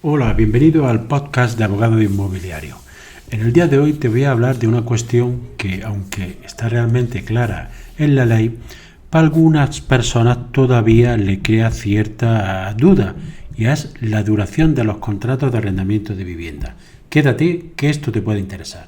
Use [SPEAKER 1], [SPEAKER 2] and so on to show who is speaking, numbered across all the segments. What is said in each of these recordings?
[SPEAKER 1] Hola, bienvenido al podcast de Abogado Inmobiliario. En el día de hoy te voy a hablar de una cuestión que, aunque está realmente clara en la ley, para algunas personas todavía le crea cierta duda, y es la duración de los contratos de arrendamiento de vivienda. Quédate, que esto te puede interesar.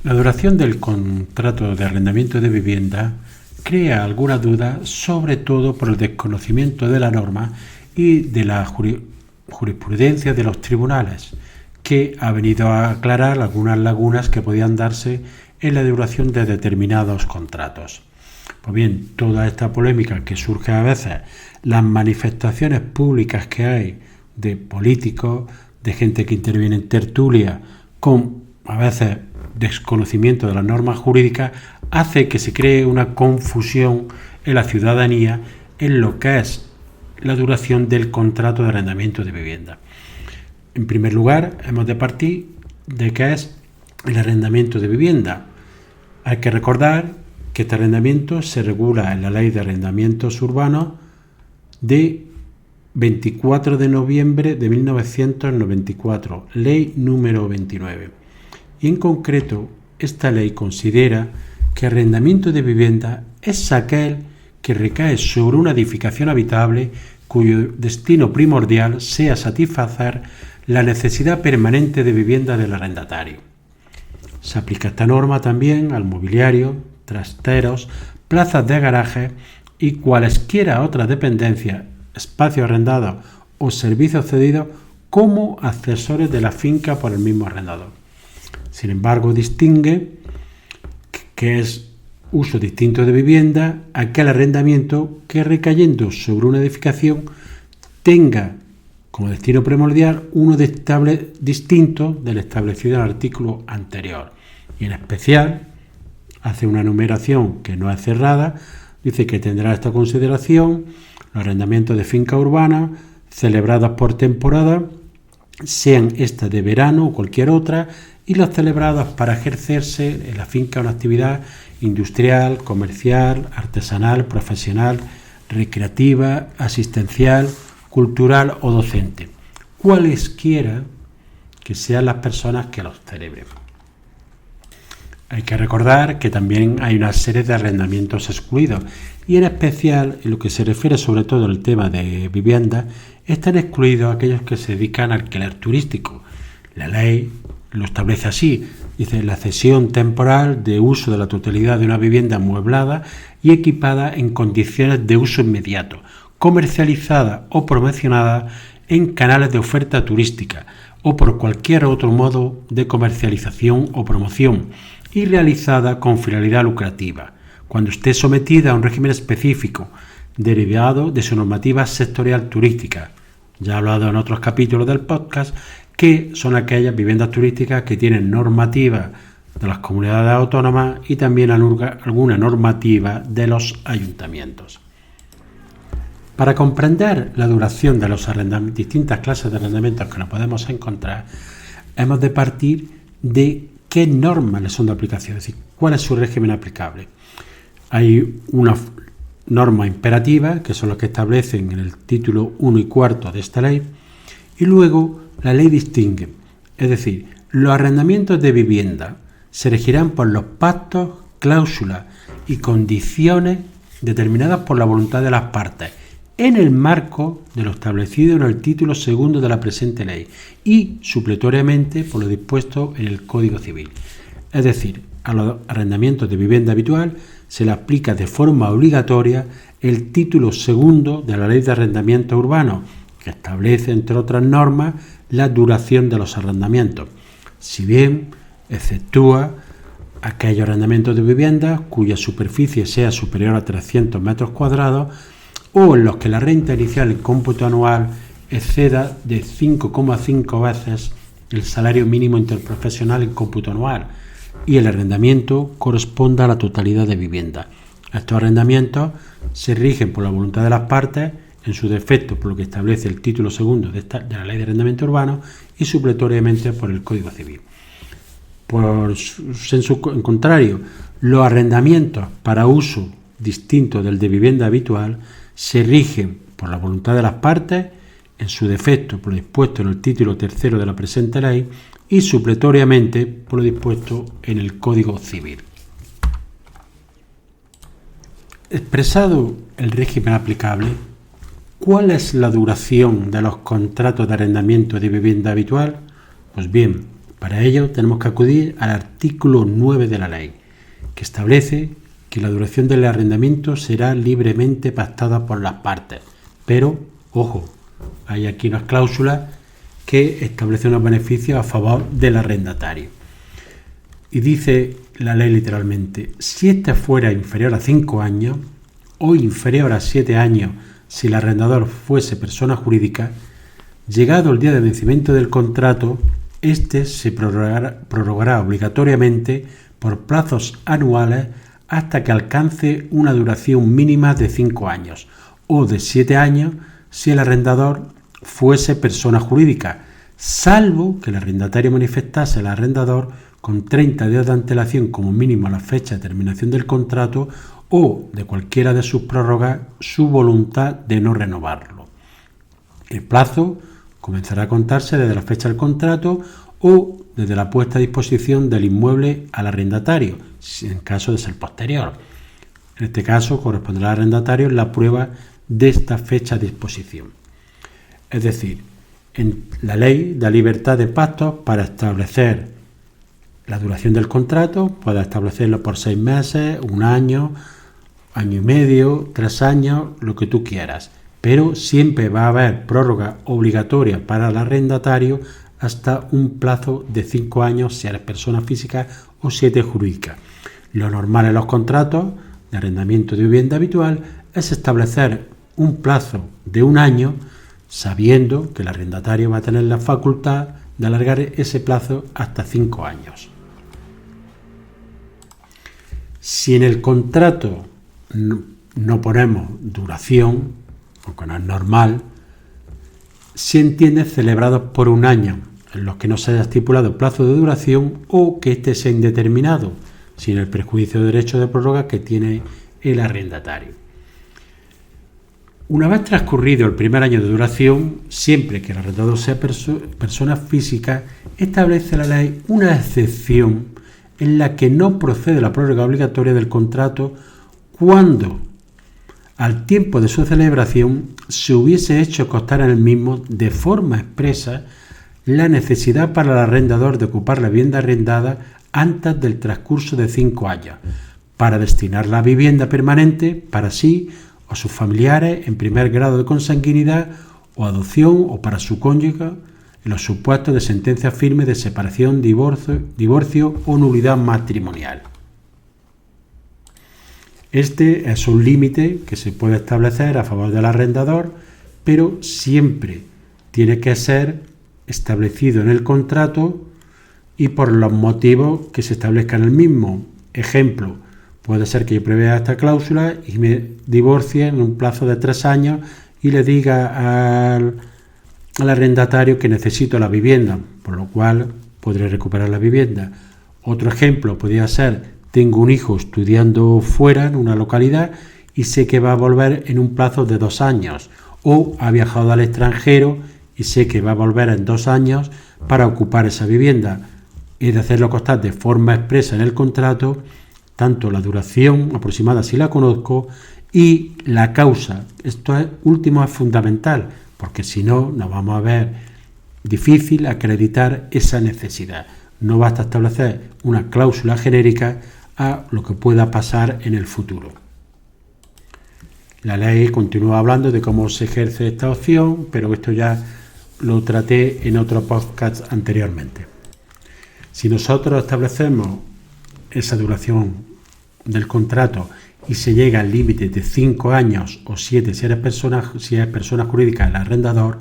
[SPEAKER 1] La duración del contrato de arrendamiento de vivienda crea alguna duda, sobre todo por el desconocimiento de la norma y de la jurisprudencia de los tribunales, que ha venido a aclarar algunas lagunas que podían darse en la duración de determinados contratos. Pues bien, toda esta polémica que surge a veces, las manifestaciones públicas que hay de políticos, de gente que interviene en tertulia, con a veces desconocimiento de las normas jurídicas, hace que se cree una confusión en la ciudadanía en lo que es la duración del contrato de arrendamiento de vivienda. En primer lugar, hemos de partir de qué es el arrendamiento de vivienda. Hay que recordar que este arrendamiento se regula en la Ley de Arrendamientos Urbanos de 24 de noviembre de 1994, Ley número 29. Y en concreto, esta ley considera que arrendamiento de vivienda es aquel que recae sobre una edificación habitable cuyo destino primordial sea satisfacer la necesidad permanente de vivienda del arrendatario. Se aplica esta norma también al mobiliario, trasteros, plazas de garaje y cualesquiera otras dependencias, espacios arrendados o servicios cedidos como accesorios de la finca por el mismo arrendador. Sin embargo, distingue que es uso distinto de vivienda aquel arrendamiento que, recayendo sobre una edificación, tenga como destino primordial uno distinto del establecido en el artículo anterior. Y en especial, hace una enumeración que no es cerrada, dice que tendrá esta consideración los arrendamientos de finca urbana celebradas por temporada, sean estas de verano o cualquier otra, y los celebrados para ejercerse en la finca una actividad industrial, comercial, artesanal, profesional, recreativa, asistencial, cultural o docente, cualesquiera que sean las personas que los celebren. Hay que recordar que también hay una serie de arrendamientos excluidos, y en especial, en lo que se refiere sobre todo al tema de vivienda, están excluidos aquellos que se dedican al alquiler turístico. La ley lo establece así, dice: la cesión temporal de uso de la totalidad de una vivienda amueblada y equipada en condiciones de uso inmediato, comercializada o promocionada en canales de oferta turística o por cualquier otro modo de comercialización o promoción, y realizada con finalidad lucrativa, cuando esté sometida a un régimen específico derivado de su normativa sectorial turística. Ya he hablado en otros capítulos del podcast que son aquellas viviendas turísticas que tienen normativa de las comunidades autónomas y también alguna normativa de los ayuntamientos. Para comprender la duración de los distintas clases de arrendamientos que nos podemos encontrar, hemos de partir de qué normas le son de aplicación, es decir, cuál es su régimen aplicable. Hay una norma imperativa, que son las que establecen en el título 1 y 4 de esta ley, y luego la ley distingue, es decir, los arrendamientos de vivienda se regirán por los pactos, cláusulas y condiciones determinadas por la voluntad de las partes, en el marco de lo establecido en el título 2 de la presente ley y supletoriamente por lo dispuesto en el Código Civil. Es decir, a los arrendamientos de vivienda habitual se le aplica de forma obligatoria el título 2 de la Ley de Arrendamientos Urbanos, que establece, entre otras normas, la duración de los arrendamientos, si bien exceptúa aquellos arrendamientos de viviendas cuya superficie sea superior a 300 metros cuadrados o en los que la renta inicial en cómputo anual exceda de 5,5 veces el salario mínimo interprofesional en cómputo anual y el arrendamiento corresponda a la totalidad de vivienda. Estos arrendamientos se rigen por la voluntad de las partes, en su defecto por lo que establece el título 2 de la Ley de Arrendamiento Urbano y supletoriamente por el Código Civil. Por sensu contrario, los arrendamientos para uso distinto del de vivienda habitual se rigen por la voluntad de las partes, en su defecto por lo dispuesto en el título tercero de la presente ley y supletoriamente por lo dispuesto en el Código Civil. Expresado el régimen aplicable, ¿cuál es la duración de los contratos de arrendamiento de vivienda habitual? Pues bien, para ello tenemos que acudir al artículo 9 de la ley, que establece que la duración del arrendamiento será libremente pactada por las partes. Pero, ojo, hay aquí unas cláusulas que establecen unos beneficios a favor del arrendatario. Y dice la ley literalmente, si éste fuera inferior a 5 años o inferior a 7 años si el arrendador fuese persona jurídica, llegado el día de vencimiento del contrato, este se prorrogará obligatoriamente por plazos anuales hasta que alcance una duración mínima de 5 años o de 7 años si el arrendador fuese persona jurídica, salvo que el arrendatario manifestase al arrendador con 30 días de antelación como mínimo a la fecha de terminación del contrato o de cualquiera de sus prórrogas su voluntad de no renovarlo. El plazo comenzará a contarse desde la fecha del contrato o desde la puesta a disposición del inmueble al arrendatario, en caso de ser posterior. En este caso corresponderá al arrendatario la prueba de esta fecha de disposición. Es decir, en la ley da libertad de pactos para establecer la duración del contrato, puede establecerlo por 6 meses, 1 año, año y medio, 3 años, lo que tú quieras. Pero siempre va a haber prórroga obligatoria para el arrendatario hasta un plazo de 5 años si eres persona física o 7 jurídica. Lo normal en los contratos de arrendamiento de vivienda habitual es establecer un plazo de 1 año sabiendo que el arrendatario va a tener la facultad de alargar ese plazo hasta 5 años. Si en el contrato no ponemos duración, aunque no es normal, se entiende celebrados por 1 año, en los que no se haya estipulado plazo de duración o que éste sea indeterminado, sin el perjuicio de derecho de prórroga que tiene el arrendatario. Una vez transcurrido el primer año de duración, siempre que el arrendador sea persona física, establece la ley una excepción en la que no procede la prórroga obligatoria del contrato cuando, al tiempo de su celebración, se hubiese hecho constar en el mismo de forma expresa la necesidad para el arrendador de ocupar la vivienda arrendada antes del transcurso de 5 años, para destinar la vivienda permanente para sí o sus familiares en primer grado de consanguinidad o adopción o para su cónyuge en los supuestos de sentencia firme de separación, divorcio o nulidad matrimonial. Este es un límite que se puede establecer a favor del arrendador, pero siempre tiene que ser establecido en el contrato y por los motivos que se establezcan en el mismo. Ejemplo, puede ser que yo prevea esta cláusula y me divorcie en un plazo de 3 años y le diga al arrendatario que necesito la vivienda, por lo cual podré recuperar la vivienda. Otro ejemplo podría ser, tengo un hijo estudiando fuera en una localidad y sé que va a volver en un plazo de 2 años, o ha viajado al extranjero y sé que va a volver en 2 años para ocupar esa vivienda. He de hacerlo constar de forma expresa en el contrato, tanto la duración aproximada si la conozco y la causa. Esto último es fundamental, porque si no, nos vamos a ver difícil acreditar esa necesidad. No basta establecer una cláusula genérica a lo que pueda pasar en el futuro. La ley continúa hablando de cómo se ejerce esta opción, pero esto ya lo traté en otro podcast anteriormente. Si nosotros establecemos esa duración del contrato y se llega al límite de 5 años o 7 si es persona jurídica el arrendador,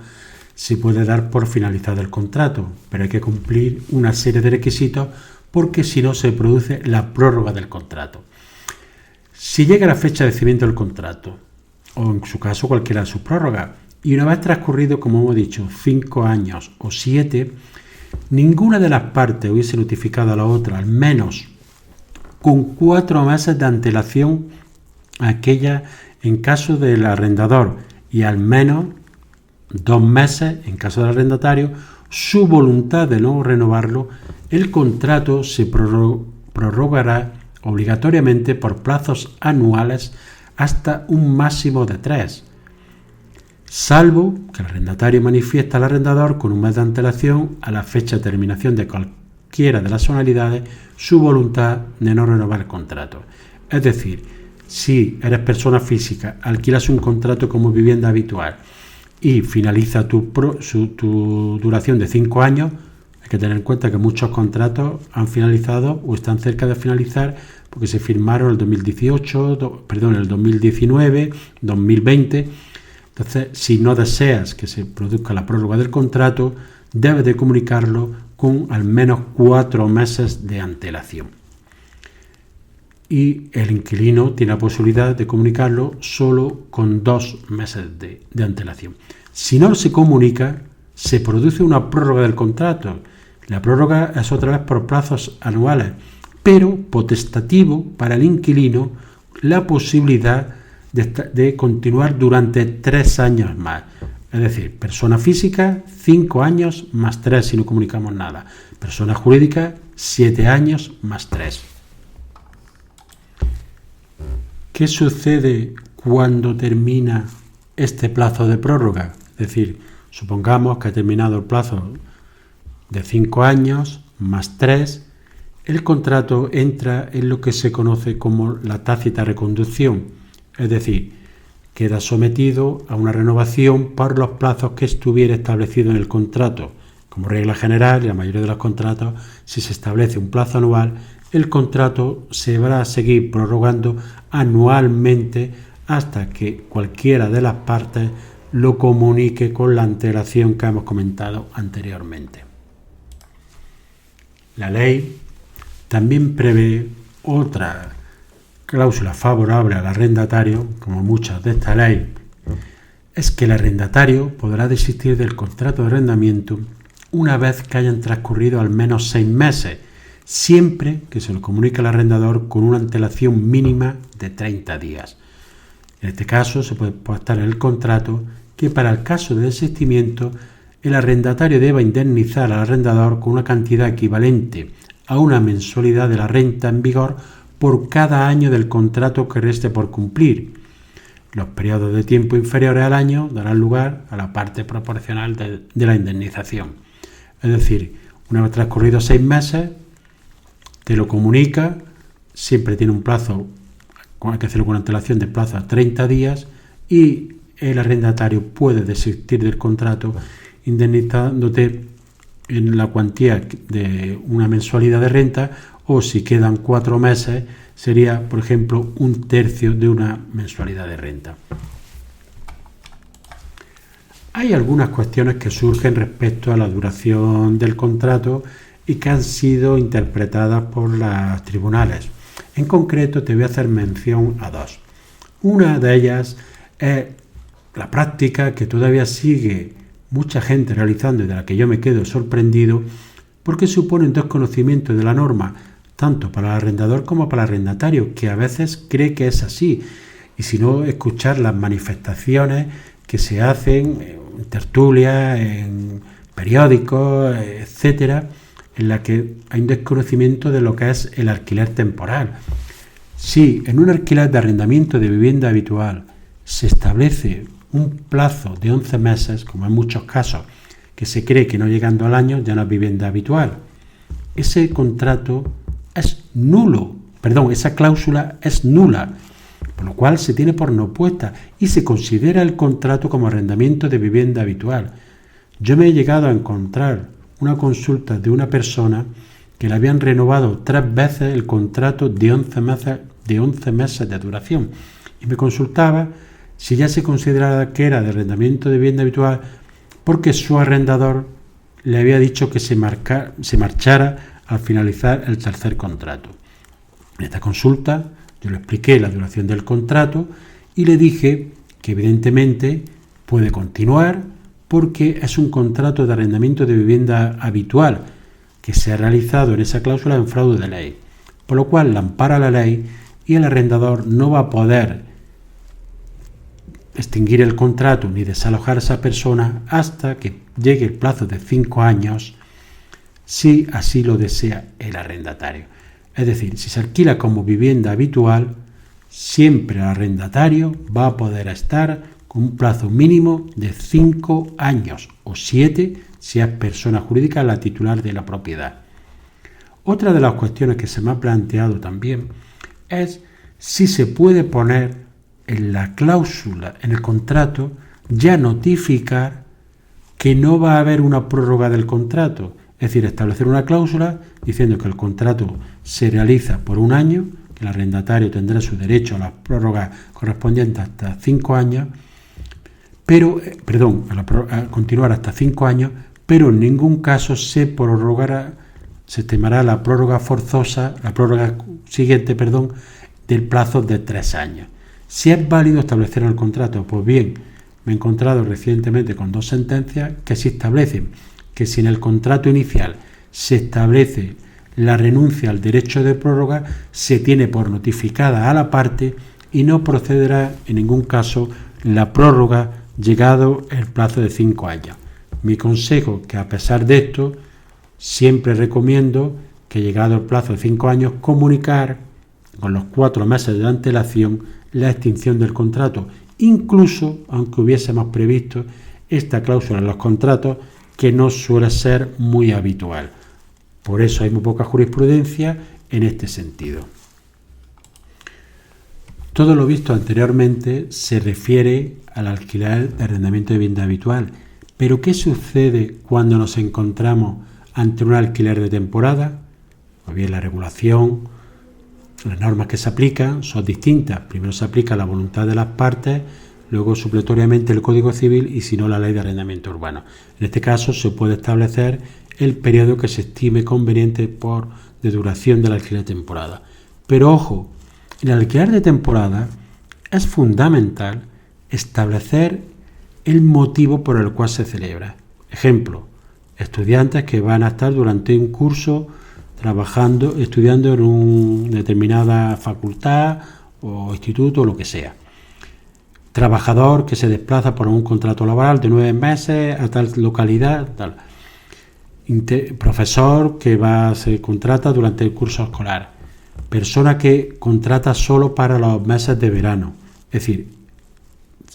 [SPEAKER 1] se puede dar por finalizado el contrato, pero hay que cumplir una serie de requisitos porque si no se produce la prórroga del contrato. Si llega la fecha de vencimiento del contrato, o en su caso cualquiera de sus prórrogas, y una vez transcurrido, como hemos dicho, 5 años o 7, ninguna de las partes hubiese notificado a la otra, al menos con 4 meses de antelación, aquella en caso del arrendador y al menos 2 meses en caso del arrendatario, su voluntad de no renovarlo, el contrato se prorrogará obligatoriamente por plazos anuales hasta un máximo de 3, salvo que el arrendatario manifiesta al arrendador con un mes de antelación a la fecha de terminación de cualquiera de las anualidades su voluntad de no renovar el contrato. Es decir, si eres persona física, alquilas un contrato como vivienda habitual y finaliza tu duración de 5 años, hay que tener en cuenta que muchos contratos han finalizado o están cerca de finalizar porque se firmaron en el 2018, el 2019, 2020. Entonces, si no deseas que se produzca la prórroga del contrato, debes de comunicarlo con al menos 4 meses de antelación. Y el inquilino tiene la posibilidad de comunicarlo solo con 2 meses de antelación. Si no se comunica, se produce una prórroga del contrato. La prórroga es otra vez por plazos anuales, pero potestativo para el inquilino la posibilidad de continuar durante 3 años más. Es decir, persona física, 5 años más 3 si no comunicamos nada. Persona jurídica, 7 años más 3. ¿Qué sucede cuando termina este plazo de prórroga? Es decir, supongamos que ha terminado el plazo de 5 años más 3, el contrato entra en lo que se conoce como la tácita reconducción, es decir, queda sometido a una renovación por los plazos que estuviera establecido en el contrato. Como regla general, y la mayoría de los contratos, si se establece un plazo anual, el contrato se va a seguir prorrogando anualmente hasta que cualquiera de las partes lo comunique con la antelación que hemos comentado anteriormente. La ley también prevé otra cláusula favorable al arrendatario, como muchas de esta ley, es que el arrendatario podrá desistir del contrato de arrendamiento una vez que hayan transcurrido al menos 6 meses, siempre que se lo comunique al arrendador con una antelación mínima de 30 días. En este caso se puede pactar en el contrato que para el caso de desistimiento el arrendatario deba indemnizar al arrendador con una cantidad equivalente a una mensualidad de la renta en vigor por cada año del contrato que reste por cumplir. Los periodos de tiempo inferiores al año darán lugar a la parte proporcional de la indemnización. Es decir, una vez transcurridos 6 meses, te lo comunica, siempre tiene un plazo, hay que hacerlo con antelación de plazo a 30 días y el arrendatario puede desistir del contrato indemnizándote en la cuantía de una mensualidad de renta, o si quedan 4 meses sería, por ejemplo, 1/3 de una mensualidad de renta. Hay algunas cuestiones que surgen respecto a la duración del contrato y que han sido interpretadas por los tribunales. En concreto te voy a hacer mención a 2. Una de ellas es la práctica que todavía sigue mucha gente realizando y de la que yo me quedo sorprendido, porque supone un desconocimiento de la norma tanto para el arrendador como para el arrendatario, que a veces cree que es así, y si no, escuchar las manifestaciones que se hacen en tertulias, en periódicos, etcétera, en la que hay un desconocimiento de lo que es el alquiler temporal. Si en un alquiler de arrendamiento de vivienda habitual se establece un plazo de 11 meses, como en muchos casos, que se cree que no llegando al año ya no es vivienda habitual, ese contrato es nulo, esa cláusula es nula, por lo cual se tiene por no puesta y se considera el contrato como arrendamiento de vivienda habitual. Yo me he llegado a encontrar una consulta de una persona que le habían renovado 3 veces el contrato de 11 meses de duración y me consultaba si ya se consideraba que era de arrendamiento de vivienda habitual porque su arrendador le había dicho que se marchara al finalizar el tercer contrato. En esta consulta yo le expliqué la duración del contrato y le dije que evidentemente puede continuar, porque es un contrato de arrendamiento de vivienda habitual que se ha realizado en esa cláusula en fraude de ley, por lo cual la ampara la ley y el arrendador no va a poder extinguir el contrato ni desalojar a esa persona hasta que llegue el plazo de 5 años, si así lo desea el arrendatario. Es decir, si se alquila como vivienda habitual, siempre el arrendatario va a poder estar con un plazo mínimo de 5 años o 7 si es persona jurídica la titular de la propiedad. Otra de las cuestiones que se me ha planteado también es si se puede poner en la cláusula, en el contrato, ya notificar que no va a haber una prórroga del contrato. Es decir, establecer una cláusula diciendo que el contrato se realiza por 1 año, que el arrendatario tendrá su derecho a las prórrogas correspondientes hasta 5 años, a continuar hasta 5 años, pero en ningún caso se estimará la prórroga forzosa, la prórroga siguiente, del plazo de 3 años. Si es válido establecer en el contrato, pues bien, me he encontrado recientemente con 2 sentencias que sí establecen que si en el contrato inicial se establece la renuncia al derecho de prórroga, se tiene por notificada a la parte y no procederá en ningún caso la prórroga llegado el plazo de 5 años. Mi consejo, que a pesar de esto, siempre recomiendo que llegado el plazo de 5 años, comunicar con los 4 meses de antelación la extinción del contrato, incluso aunque hubiésemos previsto esta cláusula en los contratos, que no suele ser muy habitual. Por eso hay muy poca jurisprudencia en este sentido. Todo lo visto anteriormente se refiere al alquiler de arrendamiento de vivienda habitual, pero ¿qué sucede cuando nos encontramos ante un alquiler de temporada? Pues bien, la regulación, las normas que se aplican son distintas. Primero se aplica la voluntad de las partes, luego supletoriamente el Código Civil y si no la Ley de Arrendamiento Urbano. En este caso se puede establecer el periodo que se estime conveniente de duración del alquiler de temporada. Pero ojo, en el alquiler de temporada es fundamental establecer el motivo por el cual se celebra. Ejemplo, estudiantes que van a estar durante un curso estudiando en una determinada facultad o instituto o lo que sea. Trabajador que se desplaza por un contrato laboral de 9 meses a tal localidad, tal. Profesor que se contrata durante el curso escolar. Persona que contrata solo para los meses de verano. Es decir,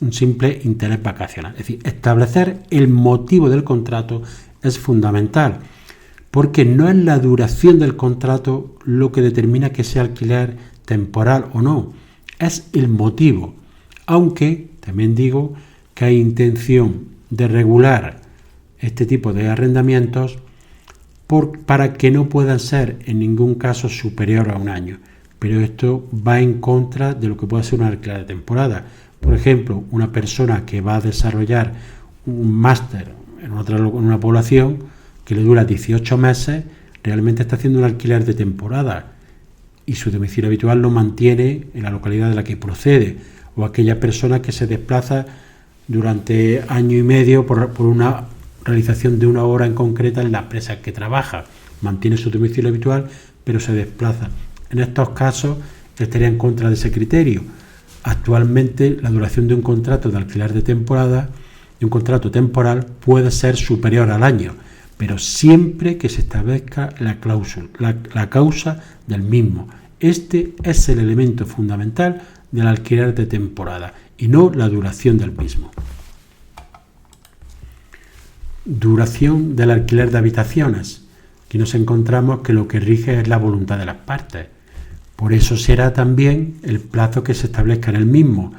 [SPEAKER 1] un simple interés vacacional. Es decir, establecer el motivo del contrato es fundamental, porque no es la duración del contrato lo que determina que sea alquiler temporal o no, es el motivo. Aunque también digo que hay intención de regular este tipo de arrendamientos para que no puedan ser en ningún caso superior a 1 año. Pero esto va en contra de lo que puede ser un alquiler de temporada. Por ejemplo, una persona que va a desarrollar un máster en una población que le dura 18 meses, realmente está haciendo un alquiler de temporada y su domicilio habitual lo mantiene en la localidad de la que procede. O aquella persona que se desplaza durante 1 año y medio por una realización de una obra en concreta en la empresa que trabaja. Mantiene su domicilio habitual, pero se desplaza. En estos casos estaría en contra de ese criterio. Actualmente la duración de un contrato de alquiler de temporada, de un contrato temporal, puede ser superior al año, pero siempre que se establezca la causa del mismo. Este es el elemento fundamental del alquiler de temporada y no la duración del mismo. Duración del alquiler de habitaciones. Aquí nos encontramos que lo que rige es la voluntad de las partes. Por eso será también el plazo que se establezca en el mismo.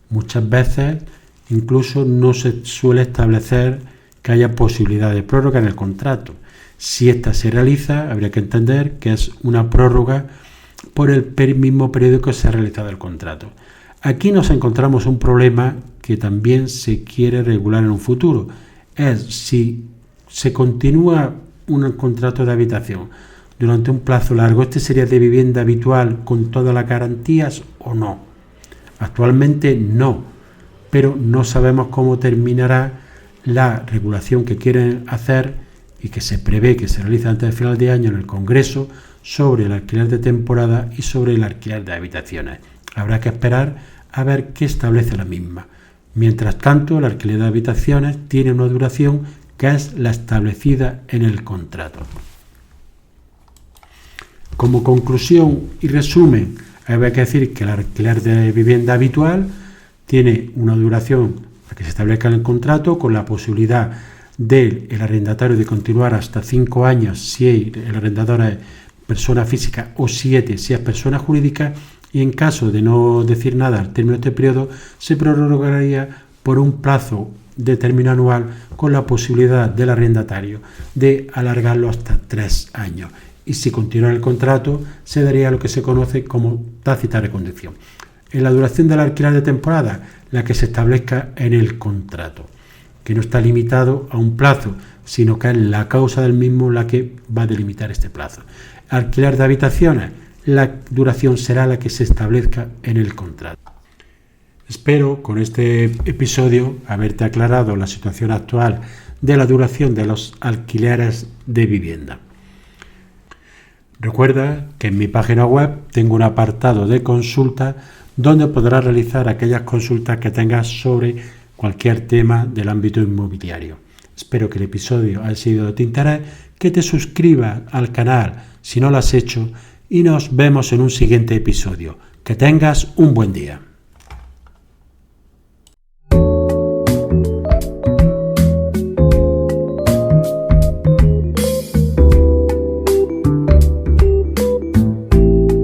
[SPEAKER 1] Muchas veces incluso no se suele establecer que haya posibilidad de prórroga en el contrato. Si ésta se realiza, habría que entender que es una prórroga por el mismo periodo que se ha realizado el contrato. Aquí nos encontramos un problema que también se quiere regular en un futuro. Es si se continúa un contrato de habitación durante un plazo largo, ¿este sería de vivienda habitual con todas las garantías o no? Actualmente no, pero no sabemos cómo terminará la regulación que quieren hacer y que se prevé que se realice antes del final de año en el Congreso sobre el alquiler de temporada y sobre el alquiler de habitaciones. Habrá que esperar a ver qué establece la misma. Mientras tanto, el alquiler de habitaciones tiene una duración que es la establecida en el contrato. Como conclusión y resumen, hay que decir que el alquiler de vivienda habitual tiene una duración que se establezca en el contrato, con la posibilidad del arrendatario de continuar hasta 5 años si el arrendador es persona física o 7 si es persona jurídica, y en caso de no decir nada al término de este periodo se prorrogaría por un plazo de término anual, con la posibilidad del arrendatario de alargarlo hasta 3 años. Y si continúa el contrato, se daría lo que se conoce como tácita reconducción. En la duración del alquiler de temporada, la que se establezca en el contrato, que no está limitado a un plazo, sino que es la causa del mismo la que va a delimitar este plazo. Alquiler de habitaciones, la duración será la que se establezca en el contrato. Espero con este episodio haberte aclarado la situación actual de la duración de los alquileres de vivienda. Recuerda que en mi página web tengo un apartado de consulta donde podrás realizar aquellas consultas que tengas sobre cualquier tema del ámbito inmobiliario. Espero que el episodio haya sido de tu interés, que te suscribas al canal si no lo has hecho y nos vemos en un siguiente episodio. Que tengas un buen día.